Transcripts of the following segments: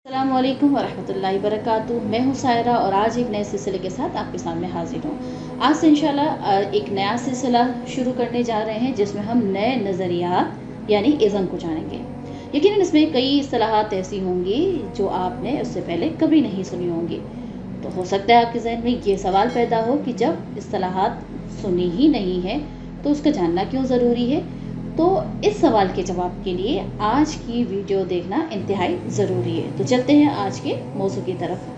अस्सलामु अलैकुम वरहमतुल्लाहि वबरकातुहू। मैं हूँ सायरा और आज एक नए सिलसिले के साथ आपके सामने हाजिर हूँ। आज से इंशाल्लाह एक नया सिलसिला शुरू करने जा रहे हैं जिसमें हम नए नज़रियात यानी इज़्म को जानेंगे। यकीनन इसमें कई इस्तिलाहात ऐसी होंगी जो आपने उससे पहले कभी नहीं सुनी होंगी। तो हो सकता है आपके जहन में ये सवाल पैदा हो कि जब इस्तिलाहात सुनी ही नहीं है तो उसका जानना क्यों ज़रूरी है। तो इस सवाल के जवाब के लिए आज की वीडियो देखना इंतहाई ज़रूरी है। तो चलते हैं आज के मौजू की तरफ।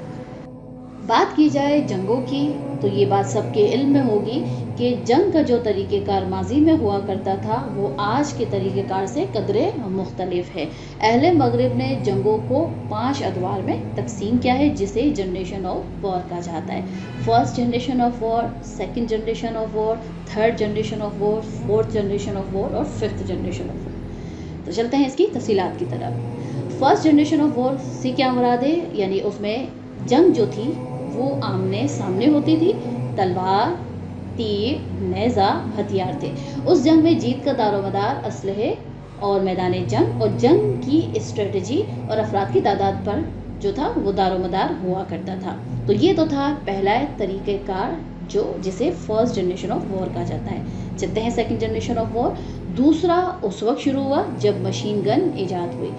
बात की जाए जंगों की तो ये बात सबके इल्म में होगी कि जंग का जो तरीक़ेकार माजी में हुआ करता था वो आज के तरीक़ेकार से कदरे मुख्तलिफ है। अहले मगरिब ने जंगों को 5 अदवार में तकसीम किया है जिसे जनरेशन ऑफ वॉर कहा जाता है। First generation of war, second generation of war, third generation of war, fourth generation of war और फिफ्थ जनरेशन ऑफ वॉर। तो चलते हैं इसकी तफसीलात की तरफ। फर्स्ट जनरेशन ऑफ वॉर से क्या मुराद है, यानी उसमें जंग जो थी वो आमने सामने होती थी, तलवार, तीर, नेज़ा हथियार थे। उस जंग में जीत का दारोमदार असलहे और मैदान जंग और जंग की स्ट्रेटजी और अफराद की तादाद पर जो था वो दारोमदार हुआ करता था। तो ये तो था पहला तरीक़ेकार जो जिसे फर्स्ट जनरेशन ऑफ वॉर कहा जाता है। चलते हैं सेकंड जनरेशन ऑफ वॉर। दूसरा उस वक्त शुरू हुआ जब मशीन गन ईजाद हुई।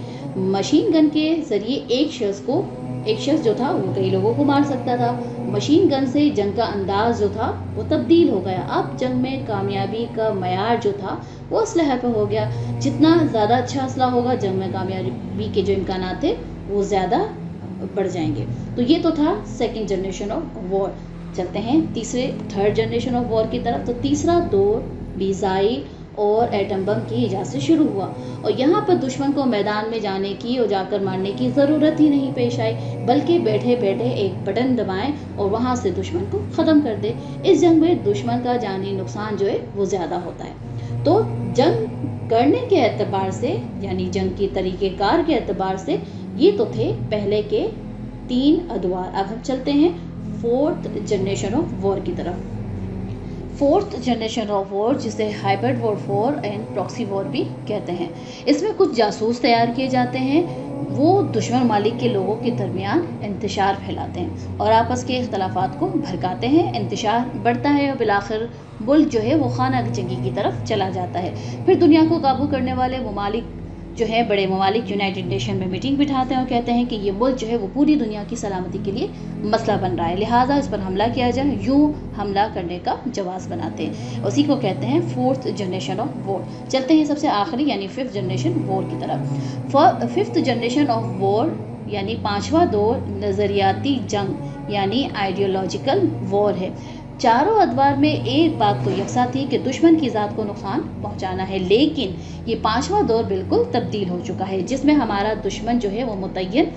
मशीन गन के ज़रिए एक शख्स जो था वो कई लोगों को मार सकता था। मशीन गन से जंग का अंदाज जो था वो तब्दील हो गया। अब जंग में कामयाबी का मयार जो था वो असलहे पे हो गया। जितना ज़्यादा अच्छा असला होगा जंग में कामयाबी के जो इम्कानात थे वो ज़्यादा बढ़ जाएंगे। तो ये तो था सेकेंड जनरेशन ऑफ वॉर। चलते हैं थर्ड जनरेशन ऑफ वॉर की तरफ। तो तीसरा दौर मिसाइल और एटम बम की इजाज़त से शुरू हुआ और यहाँ पर दुश्मन को मैदान में जाने की और जाकर मारने की ज़रूरत ही नहीं पेश आई, बल्कि बैठे बैठे एक बटन दबाएं और वहाँ से दुश्मन को ख़त्म कर दे। इस जंग में दुश्मन का जानी नुकसान जो है वो ज़्यादा होता है। तो जंग करने के एतबार से यानी जंग की तरीक़ेकार के एतबार से ये तो थे पहले के 3 अदवार। अब हम चलते हैं फोर्थ जनरेशन ऑफ वॉर की तरफ। फोर्थ जनरेशन ऑफ वॉर जिसे hybrid warfare and proxy war भी कहते हैं। इसमें कुछ जासूस तैयार किए जाते हैं, वो दुश्मन ममालिक के लोगों के दरमियान इंतशार फैलाते हैं और आपस के इख्तलाफात को भड़काते हैं। इंतशार बढ़ता है और बिलाखिर मुल्क जो है वो खाना जंगी की तरफ चला जाता है। फिर दुनिया को काबू करने वाले ममालिक जो है बड़े ममालिक यूनाइटेड नेशन में मीटिंग बिठाते हैं और कहते हैं कि ये मुल्क जो है वो पूरी दुनिया की सलामती के लिए मसला बन रहा है, लिहाजा इस पर हमला किया जाए। यूँ हमला करने का जवाब बनाते हैं, उसी को कहते हैं फोर्थ जनरेशन ऑफ वॉर। चलते हैं सबसे आखिरी यानी फिफ्थ जनरेशन वॉर की तरफ। फिफ्थ जनरेशन ऑफ वॉर यानी 5वां दौर नज़रियाती जंग यानी आइडियोलॉजिकल वॉर है। चारों अदवार में एक बात तो यकसा थी कि दुश्मन की ज़ात को नुकसान पहुंचाना है, लेकिन ये 5वां दौर बिल्कुल तब्दील हो चुका है जिसमें हमारा दुश्मन जो है वो मुतय्यन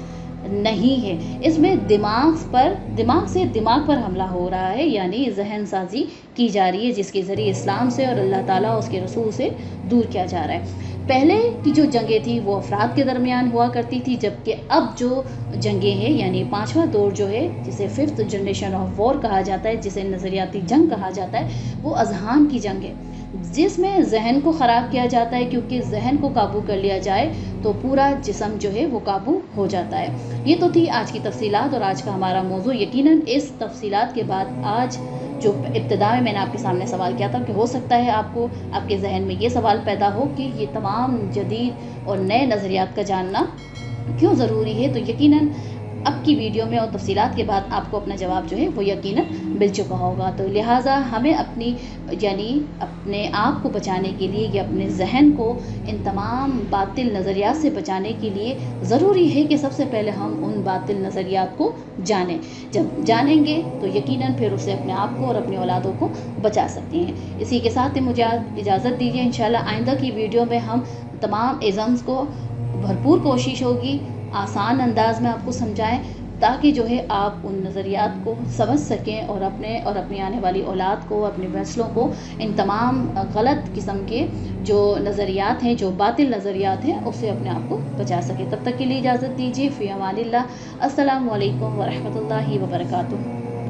नहीं है। इसमें दिमाग से दिमाग पर हमला हो रहा है, यानी जहन साजी की जा रही है जिसके ज़रिए इस्लाम से और अल्लाह ताला उसके रसूल से दूर किया जा रहा है। पहले की जो जंगें थी वो अफराद के दरमियान हुआ करती थी, जबकि अब जो जंगें हैं यानी 5वां दौर जो है जिसे फिफ्थ जनरेशन ऑफ वॉर कहा जाता है, जिसे नज़रियाती जंग कहा जाता है, वो अजहान की जंग है जिसमें जहन को ख़राब किया जाता है, क्योंकि जहन को काबू कर लिया जाए तो पूरा जिस्म जो है वो काबू हो जाता है। ये तो थी आज की तफसीलात और आज का हमारा मौजू। यकीनन इस तफसीलात के बाद आज जो इब्तिदा में मैंने आपके सामने सवाल किया था कि हो सकता है आपको आपके जहन में ये सवाल पैदा हो कि ये तमाम जदीद और नए नज़रियात का जानना क्यों ज़रूरी है। तो यकीनन अब की वीडियो में और तफसीलात के बाद आपको अपना जवाब जो है वो यकीनन मिल चुका होगा। तो लिहाजा हमें अपने आप को बचाने के लिए या अपने जहन को इन तमाम बातिल नज़रियात से बचाने के लिए ज़रूरी है कि सबसे पहले हम उन बातिल नज़रियात को जानें। जब जानेंगे तो यकीनन फिर उससे अपने आप को और अपनी औलादों को बचा सकते हैं। इसी के साथ ही मुझे इजाज़त दीजिए। इंशाल्लाह आइंदा की वीडियो में हम तमाम इज़म्स को भरपूर कोशिश होगी आसान अंदाज में आपको समझाएं, ताकि जो है आप उन नज़रियात को समझ सकें और अपनी आने वाली औलाद को, अपने फैसलों को इन तमाम गलत किस्म के जो नज़रियात हैं, जो बातिल नज़रियात हैं, उससे अपने आप को बचा सकें। तब तक के लिए इजाज़त दीजिए। फ़ी अमानिल्लाह। अस्सलामु अलैकुम वरहमतुल्लाहि वबरकातुहू।